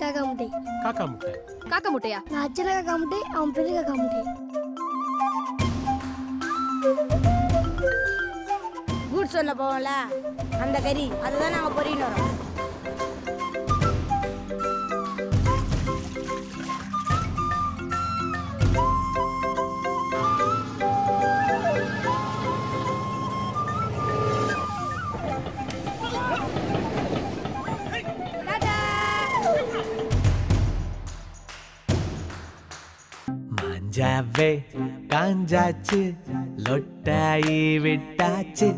காக்கா முட்டை. காக்கா முட்டை. காக்கா முட்டையா? நான் சின்ன காக்கா முட்டை, அவன் பெரிய காக்கா முட்டை. கூட் சொல்ல போவோம்ல அந்த கறி அதுதான் நாங்க பொறியின்னு வரோம். மஞ்சாவே காஞ்சாச்சு லொட்டாயி விட்டாச்சு.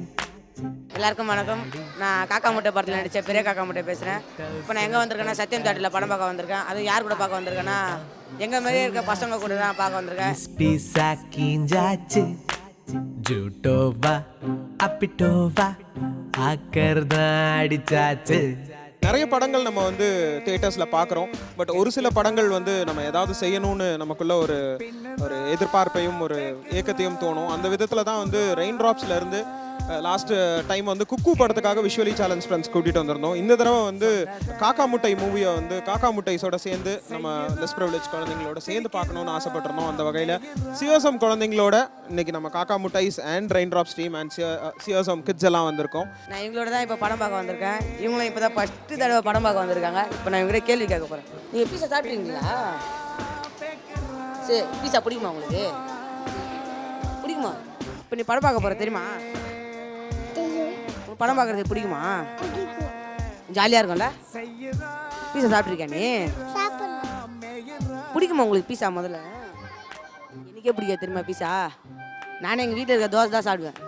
எல்லாருக்கும் வணக்கம். நான் காக்கா முட்டை படத்தில் நடித்த பெரிய காக்கா முட்டை பேசுகிறேன். இப்போ நான் எங்கே வந்திருக்கேன்னா சத்தியம் தேட்டரில் படம் பார்க்க வந்திருக்கேன். அது யார் கூட பார்க்க வந்திருக்கேன்னா எங்கள் மாதிரியே இருக்க பசங்க கூட தான் பார்க்க வந்திருக்கேன். பீஸா கீஞ்சாச்சு ஜூட்டோவா அப்பிட்டோவா ஆக்கர்தான் அடிச்சாச்சு. நிறைய படங்கள் நம்ம வந்து தியேட்டர்ஸில் பார்க்குறோம். பட் ஒரு சில படங்கள் வந்து நம்ம ஏதாவது செய்யணும்னு நமக்குள்ள ஒரு எதிர்பார்ப்பையும் ஒரு ஏக்கத்தையும் தோணும். அந்த விதத்தில் தான் வந்து ரெயின் ட்ராப்ஸ்லேருந்து லாஸ்ட் டைம் வந்து குக்கு படத்துக்காக விஷுவலி சேலஞ்ச் ஃப்ரெண்ட்ஸ் கூட்டிகிட்டு வந்திருந்தோம். இந்த தடவை வந்து காக்கா முட்டை மூவியை வந்து காக்கா முட்டைஸோட சேர்ந்து நம்ம லெஸ் ப்ரிவிலேஜ் குழந்தைங்களோட சேர்ந்து பார்க்கணுன்னு ஆசைப்பட்டிருந்தோம். அந்த வகையில் சியோசம் குழந்தைங்களோட இன்னைக்கு நம்ம காக்கா முட்டைஸ் and raindrops team and சியோசம் கிட்ஸ் எல்லாம் வந்திருக்கோம். நான் இவங்களோட தான் இப்போ படம் பார்க்க வந்திருக்கேன். இவங்களும் இப்போ தான் ஃபஸ்ட்டு தடவை படம் பார்க்க வந்திருக்காங்க. இப்போ நான் இவங்ககிட்ட கேள்வி கேட்க போகிறேன். நீங்கள் பீஸா சாப்பிட்றீங்களா? சரி, பீஸா பிடிக்குமா உங்களுக்கு? பிடிக்குமா? இப்போ நீ படம் பார்க்க போகிற தெரியுமா? படம் பார்க்குறது பிடிக்குமா? ஜாலியாக இருக்கும்ல? பீஸா சாப்பிட்ருக்கியா நீ? பிடிக்குமா உங்களுக்கு பீஸா? முதல்ல எனக்கே பிடிக்காது தெரியுமா பீஸா. நானே எங்கள் வீட்டில் இருக்க தோசை தான் சாப்பிடுவேன்.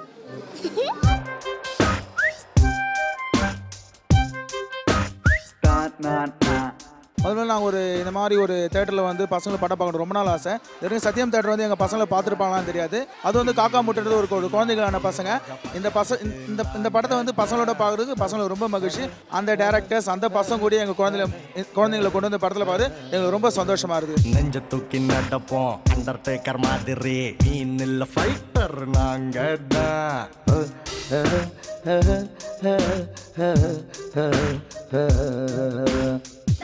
முதல்ல நாங்கள் இந்த மாதிரி ஒரு தேட்டரில் வந்து பசங்களை படம் பார்க்கணும் ரொம்ப நாள் ஆசை. இதுவரைக்கும் சத்தியம் தேட்டர் வந்து எங்கள் பசங்களை பார்த்துருப்பாங்களான்னு தெரியாது. அது வந்து காக்கா முட்டைன்றது ஒரு குழந்தைகளான பசங்க. இந்த படத்தை வந்து பசங்களோட பார்க்குறதுக்கு பசங்களுக்கு ரொம்ப மகிழ்ச்சி. அந்த டேரக்டர்ஸ் அந்த பசங்க கூட எங்கள் குழந்தைங்களை கொண்டு வந்து படத்தில் பார்த்து எங்களுக்கு ரொம்ப சந்தோஷமா இருக்குது. நெஞ்ச தூக்கி நடப்போம் அண்டர்டேக்கர் மாதிரி நீ நில்ல ஃபைட்டர் நாங்க தான்.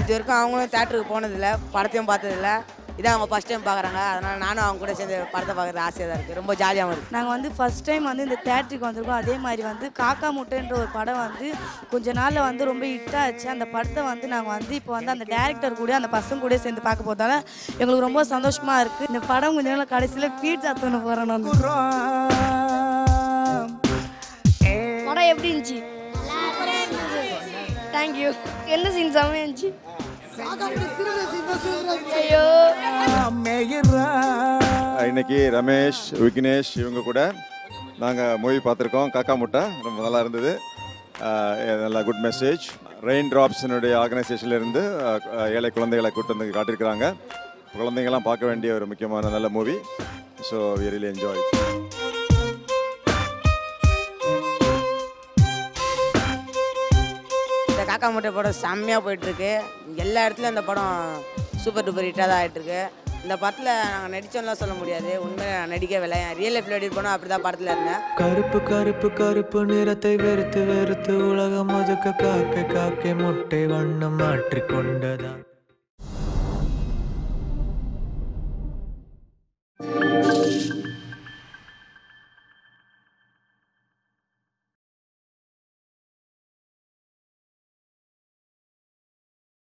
இது வரைக்கும் அவங்களும் தேட்டருக்கு போனதில்லை, படத்தையும் பார்த்ததில்லை. இதான் அவங்க ஃபஸ்ட் டைம் பார்க்குறாங்க. அதனால் நானும் அவங்க கூட சேர்ந்து படத்தை பார்க்குறது ஆசையாக தான் இருக்குது. ரொம்ப ஜாலியாகவும் இருக்குது. நாங்கள் வந்து ஃபஸ்ட் டைம் வந்து இந்த தேட்டருக்கு வந்திருக்கோம். அதே மாதிரி வந்து காக்கா முட்டைன்ற ஒரு படம் வந்து கொஞ்ச நாளில் வந்து ரொம்ப ஹிட்டாச்சு. அந்த படத்தை வந்து நாங்கள் வந்து இப்போ வந்து அந்த டேரக்டர் கூட அந்த பசங்க கூட சேர்ந்து பார்க்க போதால எங்களுக்கு ரொம்ப சந்தோஷமாக இருக்குது. இந்த படம் கொஞ்ச நாள் கடைசியில் பீட்சா தூணு போகிறோம். படம் எப்படி இருந்துச்சு? தேங்க்யூ. என்ன சீன் செம்மையா இருந்துச்சு. இன்னைக்கு ரமேஷ் விக்னேஷ் இவங்க கூட நாங்கள் மூவி பார்த்துருக்கோம். காக்கா முட்டை ரொம்ப நல்லா இருந்தது. நல்லா குட் மெசேஜ். ரெயின் ட்ராப்ஸினுடைய ஆர்கனைசேஷன்லேருந்து ஏழை குழந்தைகளை கூட்டு வந்து காட்டியிருக்கிறாங்க. குழந்தைங்கள்லாம் பார்க்க வேண்டிய ஒரு முக்கியமான நல்ல movie. So we really enjoy. Kaakka Muttai படம் செம்மையாக போயிட்டுருக்கு. எல்லா இடத்துலையும் அந்த படம் சூப்பர் டூப்பர் ஹிட்டாக தான் ஆகிட்டுருக்கு. இந்த படத்தில் நாங்கள் நடித்தோம்லாம் சொல்ல முடியாது. உண்மையில நான் நடிக்கவில்லை. ரியல் லைஃப்பில் எடிட் பண்ணோம். அப்படி தான் படத்தில் இருந்தேன். கருப்பு கருப்பு கருப்பு நிறத்தை வெறுத்து வெறுத்து உலகம் ஒதுக்க காக்கை காக்கை முட்டை வண்ணம் மாற்றிக்கொண்டதான்.